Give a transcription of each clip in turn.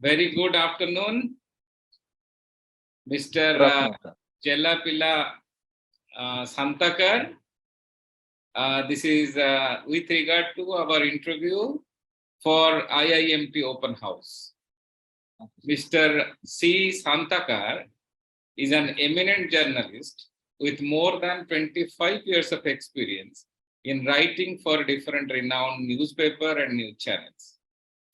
Very good afternoon, Mr. Good afternoon, sir. Chelapila Santakar. This is with regard to our interview for IIMT Open House. Mr. C. Santakar is an eminent journalist with more than 25 years of experience in writing for different renowned newspaper and news channels.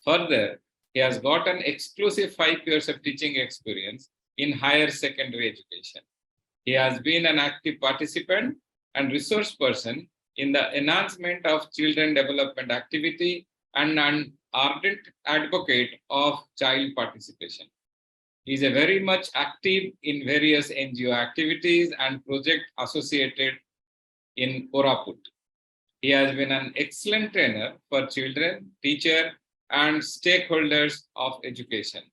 Further, he has got an exclusive 5 years of teaching experience in higher secondary education. He has been an active participant and resource person in the enhancement of children development activity and an ardent advocate of child participation. He is a very much active in various NGO activities and projects associated in Koraput. He has been an excellent trainer for children, teachers, and stakeholders of education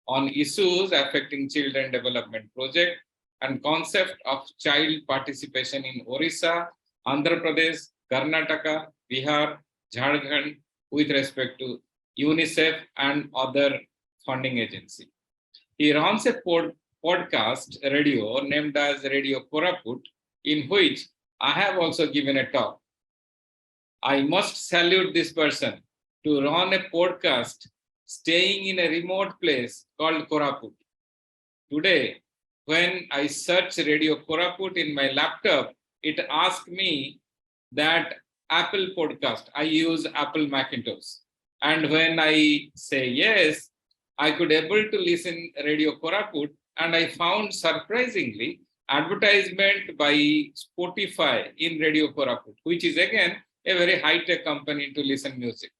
on issues affecting children development project and concept of child participation in Orissa, Andhra Pradesh, Karnataka, Bihar, Jharkhand with respect to UNICEF and other funding agency. He runs a podcast radio named as Radio Koraput, in which I have also given a talk. I must salute this person to run a podcast staying in a remote place called Koraput. Today, when I search Radio Koraput in my laptop, it asks me that Apple podcast. I use Apple Macintosh. And when I say yes, I could able to listen Radio Koraput, and I found surprisingly advertisement by Spotify in Radio Koraput, which is again a very high-tech company to listen music.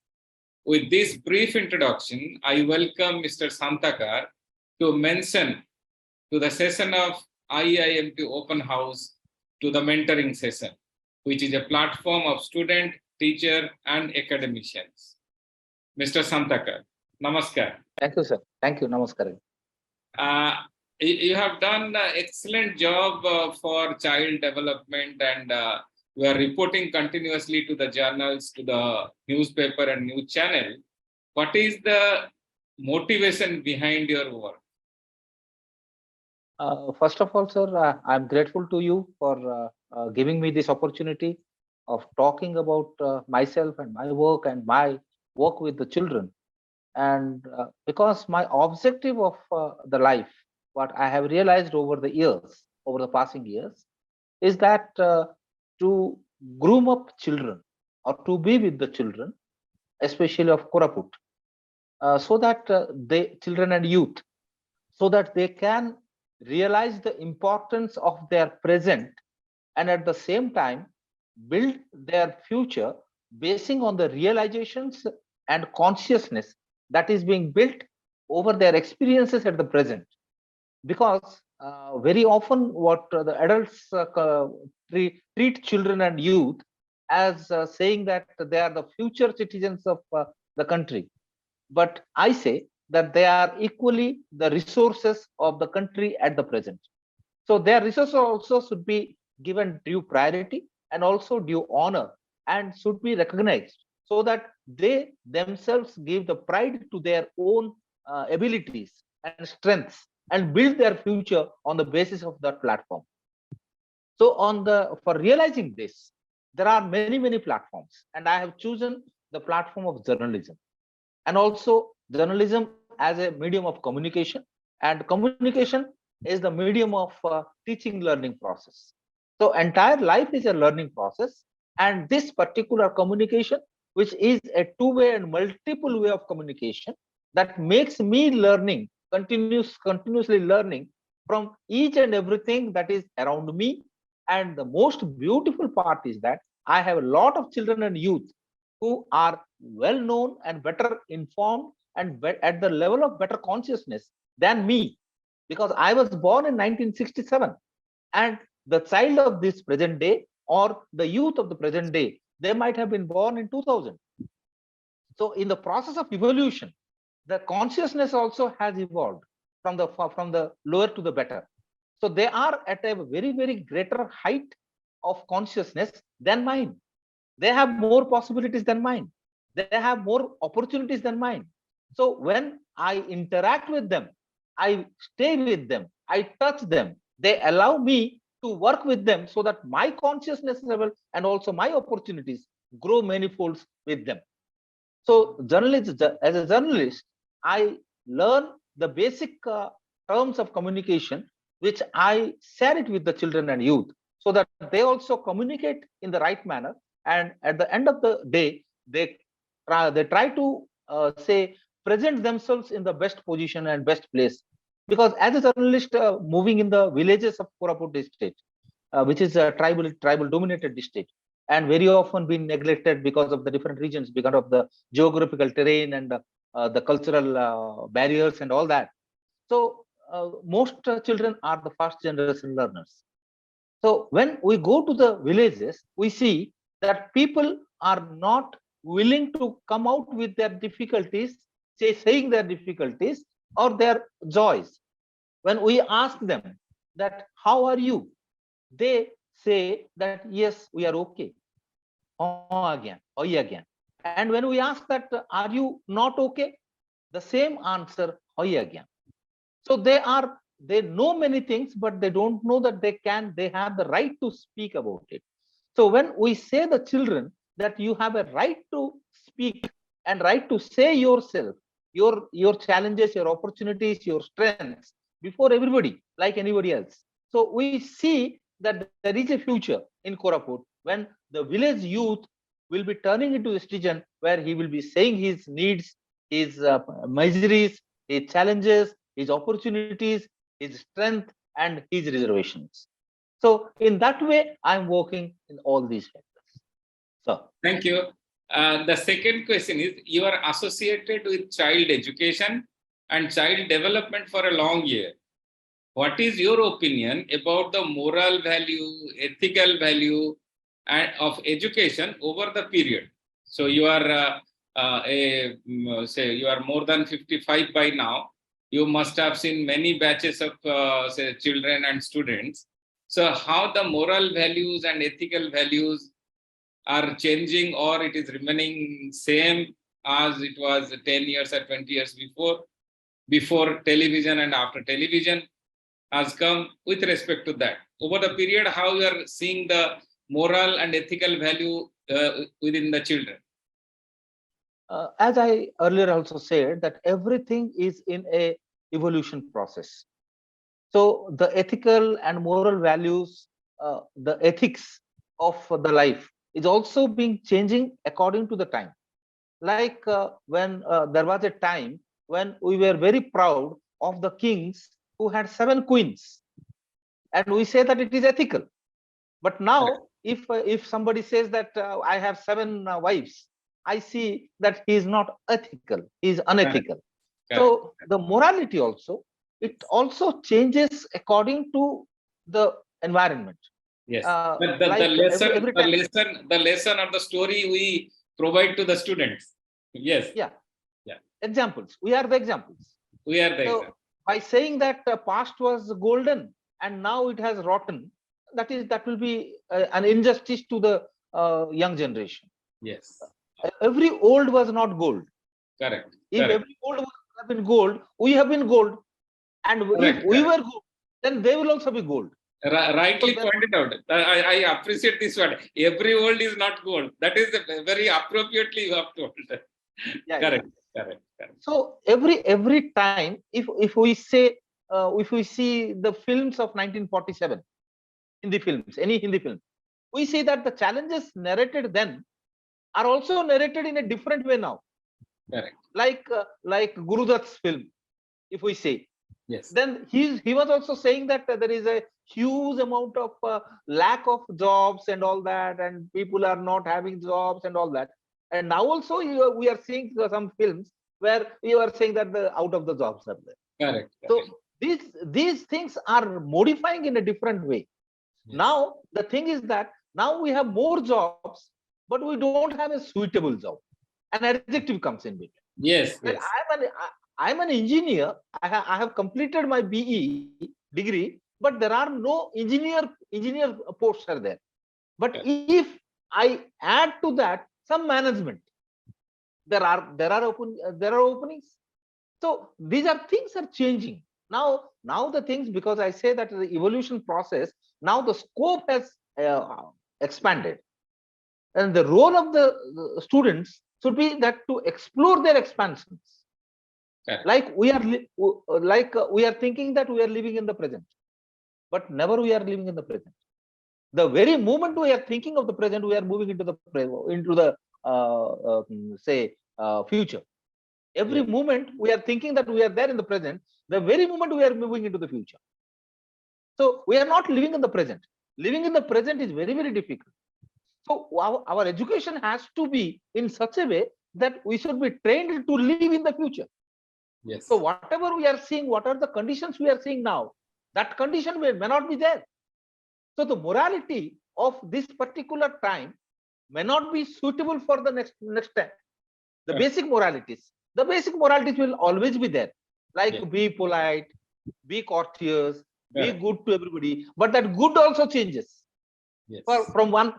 With this brief introduction, I welcome Mr. Santakar to mention to the session of IIMT Open House to the mentoring session, which is a platform of student, teacher, and academicians. Mr. Santakar, namaskar. Thank you, sir. Thank you. Namaskar. You have done an excellent job for child development, and we are reporting continuously to the journals, to the newspaper and news channel. What is the motivation behind your work? First of all, sir, I'm grateful to you for giving me this opportunity of talking about myself and my work with the children. And because my objective of the life, what I have realized over the passing years, is that to groom up children or to be with the children, especially of Koraput, so that they children and youth, so that they can realize the importance of their present and at the same time build their future basing on the realizations and consciousness that is being built over their experiences at the present. Because very often what the adults treat children and youth as saying that they are the future citizens of the country. But I say that they are equally the resources of the country at the present. So their resources also should be given due priority and also due honor and should be recognized so that they themselves give the pride to their own abilities and strengths and build their future on the basis of that platform. So for realizing this, there are many platforms, and I have chosen the platform of journalism, and also journalism as a medium of communication, and communication is the medium of teaching learning process. So entire life is a learning process, and this particular communication, which is a two-way and multiple way of communication, that makes me learning, continuously learning from each and everything that is around me. And the most beautiful part is that I have a lot of children and youth who are well known and better informed and at the level of better consciousness than me, because I was born in 1967, and the child of this present day or the youth of the present day, they might have been born in 2000. So in the process of evolution, the consciousness also has evolved from the lower to the better. So they are at a very greater height of consciousness than mine. They have more possibilities than mine. They have more opportunities than mine. So when I interact with them, I stay with them, I touch them, they allow me to work with them so that my consciousness level and also my opportunities grow manifolds with them. So as a journalist, I learn the basic terms of communication, which I share it with the children and youth, so that they also communicate in the right manner. And at the end of the day, they try to say present themselves in the best position and best place. Because as a journalist moving in the villages of Koraput district, which is a tribal dominated district, and very often been neglected because of the different regions, because of the geographical terrain and the cultural barriers and all that. So most children are the first generation learners. So when we go to the villages, we see that people are not willing to come out with their difficulties, saying their difficulties or their joys. When we ask them that how are you, they say that yes, we are okay. Again. And when we ask that are you not okay, the same answer again. So they know many things, but they don't know that they have the right to speak about it. So when we say the children that you have a right to speak and right to say yourself, your challenges, your opportunities, your strengths before everybody, like anybody else. So we see that there is a future in Koraput when the village youth will be turning into a citizen where he will be saying his needs, his miseries, his challenges, his opportunities, his strength, and his reservations. So in that way, I'm working in all these factors. So Thank you. The second question is, you are associated with child education and child development for a long year. What is your opinion about the moral value, ethical value of education over the period? So you are say you are more than 55 by now. You must have seen many batches of say children and students. So how the moral values and ethical values are changing, or it is remaining same as it was 10 years or 20 years before television and after television has come, with respect to that? Over the period, how you are seeing the moral and ethical value within the children? as I earlier also said, that everything is in a evolution process. So the ethical and moral values, the ethics of the life is also being changing according to the time. Like when there was a time when we were very proud of the kings who had 7 queens, and we say that it is ethical. But now, if somebody says that I have 7 wives, I see that he is not ethical, he is unethical. So the morality also, it also changes according to the environment. Yes, but Like every time, the lesson of the story we provide to the students. Yes. yeah, Yeah. examples. We are the examples. We are the So example. by saying that past was golden and now it has rotten, that will be an injustice to the young generation. Yes. Every old was not gold. Correct. If Correct. every old have been gold, we have been gold. And if Correct. we were gold, then they will also be gold. Rightly So pointed out. I appreciate this word. Every world is not gold. That is very appropriately you have told. yeah, Correct. yeah. Correct. Correct. So every time, if we say if we see the films of 1947, Hindi films, any Hindi film, we see that the challenges narrated then are also narrated in a different way now. Correct. Like Guru Dutt's film, if we say, Yes. then he was also saying that there is a huge amount of lack of jobs and all that, and people are not having jobs and all that. And now also we are seeing some films where you are saying that the out of the jobs are there. Correct. So these things are modifying in a different way. Yes. Now the thing is that now we have more jobs, but we don't have a suitable job. An adjective comes in between. Yes. That Yes. I'm an engineer. I have completed my BE degree, but there are no engineer posts are there. But if I add to that some management, there are openings. So these are things are changing. Now the things, because I say that the evolution process, now the scope has expanded. And the role of the students should be that to explore their expansions. Correct. Like we are thinking that we are living in the present, but never we are living in the present. The very moment we are thinking of the present, we are moving into the future. Every Yes. moment we are thinking that we are there in the present, the very moment we are moving into the future. So we are not living in the present. Living in the present is very, very difficult. So our education has to be in such a way that we should be trained to live in the future. Yes. So whatever we are seeing, what are the conditions we are seeing now, that condition may not be there. So the morality of this particular time may not be suitable for the next time. The basic moralities will always be there, like Yes. be polite, be courteous, be Correct. good to everybody. But that good also changes. Yes. From one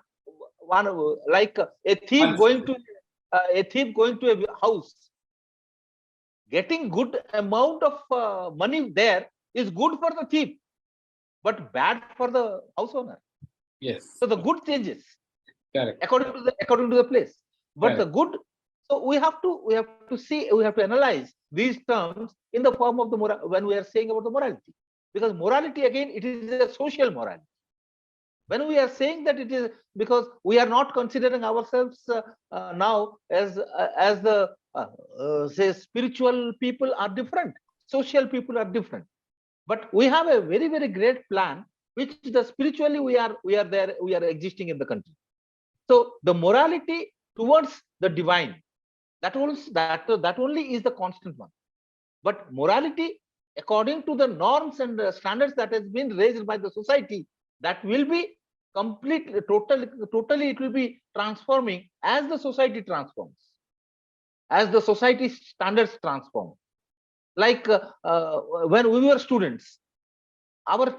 like a thief going to a house, getting good amount of money there is good for the thief, but bad for the house owner. Yes. So the good changes Correct. according to the place, but the Correct. good. So we have to analyze these terms in the form of the moral when we are saying about the morality, because morality again, it is a social morality. When we are saying that, it is because we are not considering ourselves now as the say spiritual people are different, social people are different, but we have a very, very great plan, which the spiritually we are there, we are existing in the country. So the morality towards the divine, that only is the constant one. But morality according to the norms and standards that has been raised by the society, that will be completely, totally it will be transforming as the society transforms, as the society standards transform. Like when we were students, our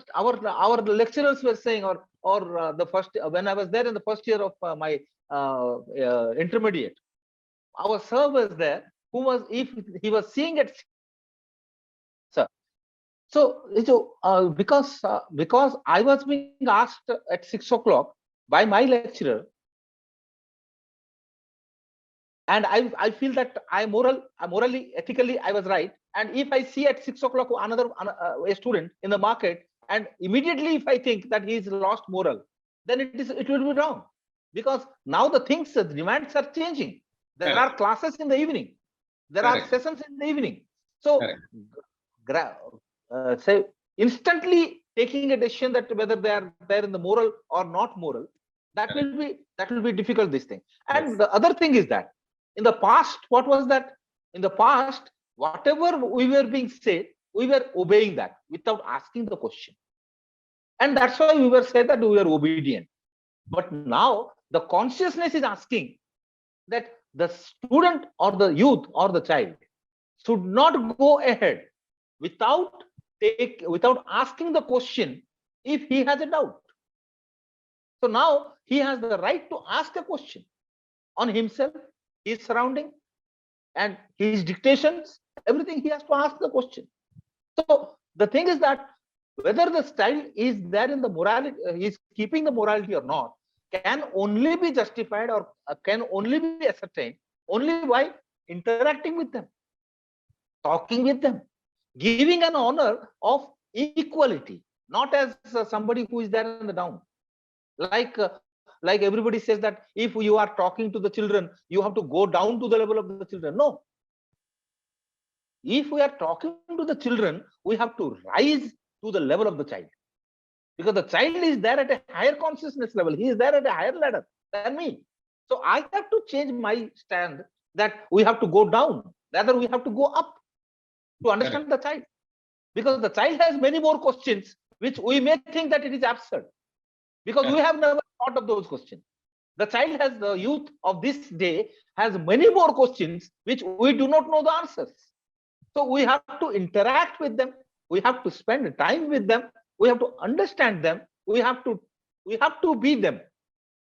lecturers were saying, or the first, when I was there in the first year of my intermediate, our sir was there, who was, if he was seeing at sir. Because I was being asked at 6 o'clock by my lecturer, and I feel that morally, ethically, I was right. And if I see at 6 o'clock a student in the market, and immediately if I think that he's lost moral, then it will be wrong, because now the things, the demands are changing. There Correct. are classes in the evening, there Correct. are sessions in the evening. So Correct. say instantly taking a decision that whether they are there in the moral or not moral, that will be difficult, this thing. And Yes. the other thing is that in the past, what was that? In the past, whatever we were being said, we were obeying that without asking the question, and that's why we were said that we were obedient. But now the consciousness is asking that the student or the youth or the child should not go ahead without asking the question if he has a doubt. So now he has the right to ask a question on himself, his surrounding, and his dictations, everything he has to ask the question. So the thing is that whether the child is there in the morality, is keeping the morality or not, can only be justified or can only be ascertained only by interacting with them, talking with them, giving an honor of equality, not as somebody who is there in the down. Like everybody says that if you are talking to the children, you have to go down to the level of the children. No. If we are talking to the children, we have to rise to the level of the child, because the child is there at a higher consciousness level. He is there at a higher ladder than me. So I have to change my stand that we have to go down, rather we have to go up to understand the child, because the child has many more questions which we may think that it is absurd, because we have never thought of those questions. The child has, the youth of this day has many more questions which we do not know the answers. So we have to interact with them, we have to spend time with them, we have to understand them, we have to be them,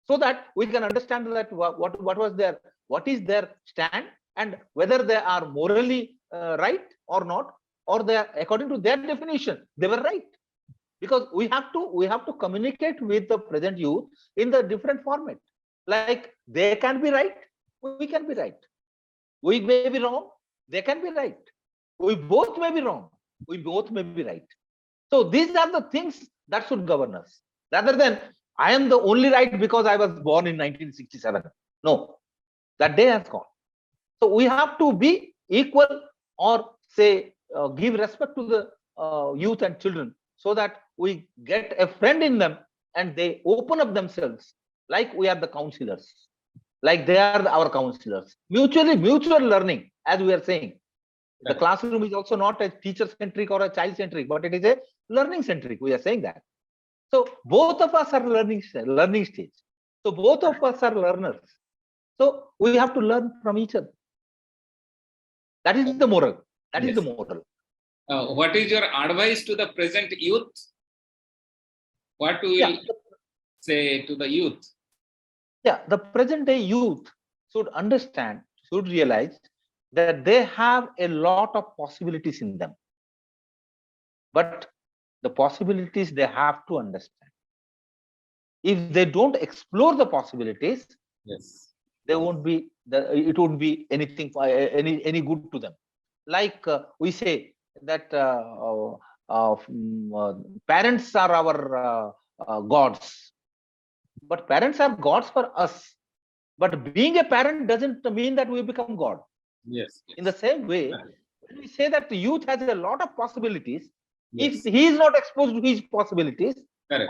so that we can understand that what is their stand, and whether they are morally right or not, or they are, according to their definition, they were right. Because we have to communicate with the present youth in the different format. Like they can be right, we can be right. We may be wrong, they can be right. We both may be wrong, we both may be right. So these are the things that should govern us, rather than I am the only right because I was born in 1967. No, that day has gone. So we have to be equal, or say give respect to the youth and children, so that we get a friend in them and they open up themselves, like we are the counselors, like they are our counselors. Mutual learning, as we are saying. The classroom is also not a teacher centric or a child centric, but it is a learning centric. We are saying that. So both of us are learning stage. So both of us are learners. So we have to learn from each other. That is the moral. That is the moral. What is your advice to the present youth? What will say to the youth? Yeah, the present day youth should understand, should realize that they have a lot of possibilities in them. But the possibilities they have to understand. If they don't explore the possibilities, they won't be. It won't be anything any good to them. Like we say that parents are our gods, but parents are gods for us. But being a parent doesn't mean that we become God. Yes. In the same way, when we say that the youth has a lot of possibilities, if he is not exposed to his possibilities,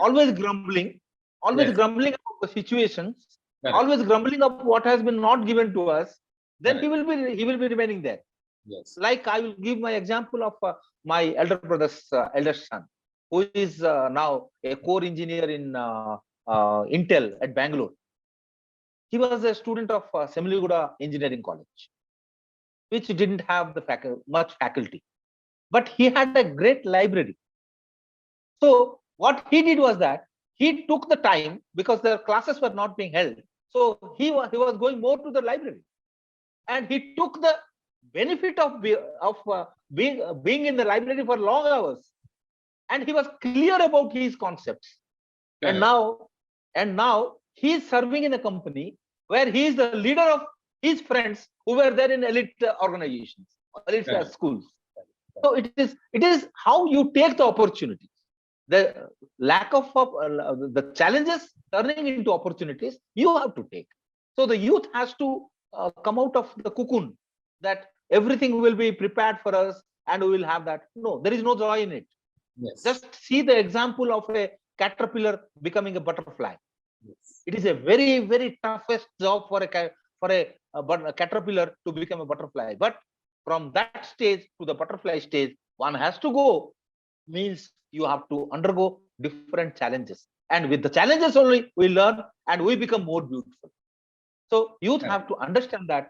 always grumbling about the situations, always grumbling of what has been not given to us, then he will be remaining there. Yes. Like I will give my example of my elder brother's eldest son, who is now a core engineer in Intel at Bangalore. He was a student of Semiliguda Engineering College, which didn't have the much faculty, but he had a great library. So what he did was that he took the time, because the classes were not being held. So he was going more to the library, and he took the benefit of being in the library for long hours, and he was clear about his concepts. And now he is serving in a company where he is the leader of his friends who were there in elite organizations, elite schools. So it is how you take the opportunity. The lack of the challenges turning into opportunities, you have to take. So the youth has to come out of the cocoon that everything will be prepared for us and we will have that. No, there is no joy in it. Just see the example of a caterpillar becoming a butterfly. It is a very, very toughest job for a caterpillar to become a butterfly. But from that stage to the butterfly stage, one has to go. Means you have to undergo different challenges, and with the challenges only we learn and we become more beautiful. So youth have to understand that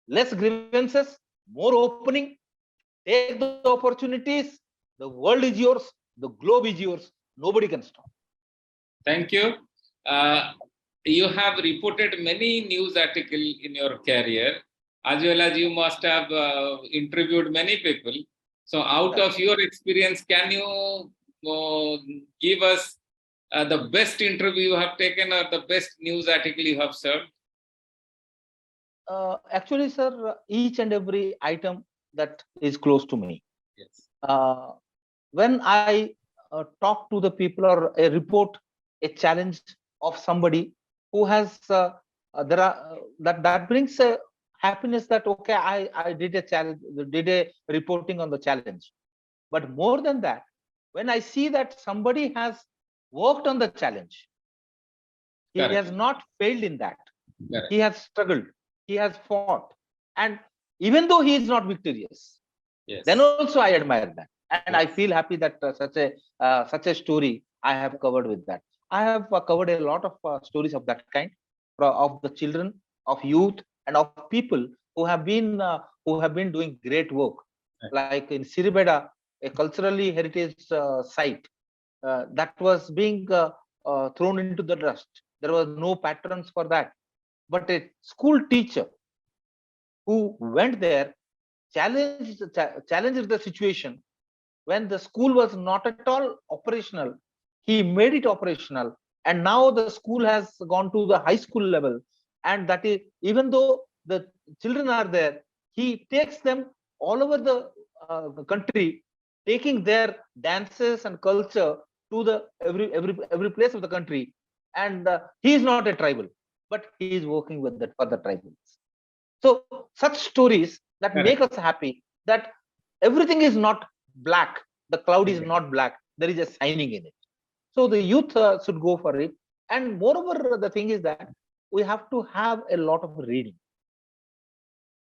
less grievances, more opening, take the opportunities. The world is yours, the globe is yours, nobody can stop. Thank you. You have reported many news articles in your career, as well as you must have interviewed many people. So out of your experience, can you give us the best interview you have taken or the best news article you have served? Actually, sir, each and every item that is close to me. When I talk to the people or report a challenge of somebody who has that brings a happiness that okay, I did a challenge, did a reporting on the challenge. But more than that, when I see that somebody has worked on the challenge, he has not failed in that. He has struggled, he has fought, and even though he is not victorious, then also I admire that, and I feel happy that such a story I have covered with that. I have covered a lot of stories of that kind, of the children, of youth, and of people who have been doing great work, like in Siribeda, a culturally heritage site that was being thrown into the dust. There was no patrons for that, but a school teacher who went there challenged the situation when the school was not at all operational. He made it operational, and now the school has gone to the high school level. And that is, even though the children are there, he takes them all over the country, taking their dances and culture to the every place of the country. And he is not a tribal, but he is working with the for the tribals. So such stories that Correct. make us happy, that everything is not black, the cloud is not black, there is a shining in it. So the youth should go for it. And moreover, the thing is that we have to have a lot of reading.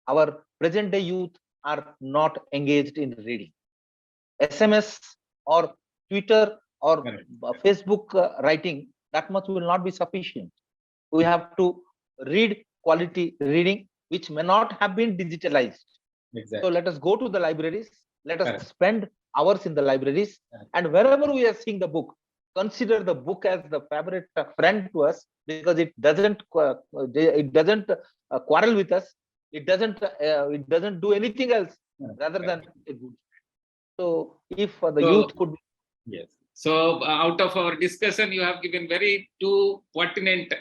Our present day youth are not engaged in reading. SMS or Twitter or Correct. Facebook writing, that much will not be sufficient. We have to read quality reading, which may not have been digitalized. So Exactly. let us go to the libraries, let us Correct. spend hours in the libraries, Correct. and wherever we are seeing the book, consider the book as the favorite friend to us, because it doesn't quarrel with us, it doesn't do anything else Correct. rather than a good. So if the So, youth could, yes. So out of our discussion, you have given very two pertinent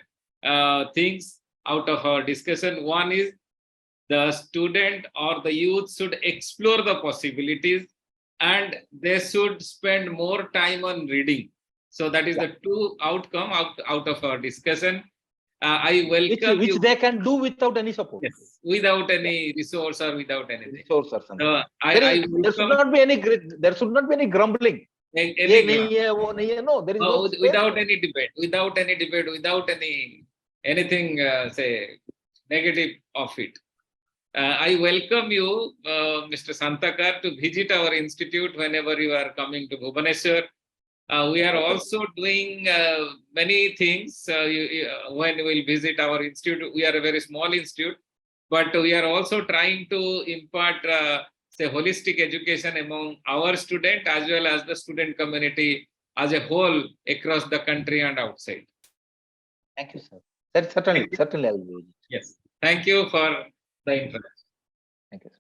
things out of our discussion. One is the student or the youth should explore the possibilities, and they should spend more time on reading. So that is the two outcome out of our discussion. I welcome which you. they can do without any support. Yes, without any resource or without anything. Resource or something. There should welcome not be any grumbling. any No, there is no space without for it. any debate, without anything say negative of it. I welcome you, Mr. Santakar, to visit our institute whenever you are coming to Bhubaneswar. We are also doing many things when we will visit our institute. We are a very small institute, but we are also trying to impart say holistic education among our student as well as the student community as a whole across the country and outside. Thank you, sir. Certainly I will do it. Yes. Thank you for the introduction. Thank you, sir.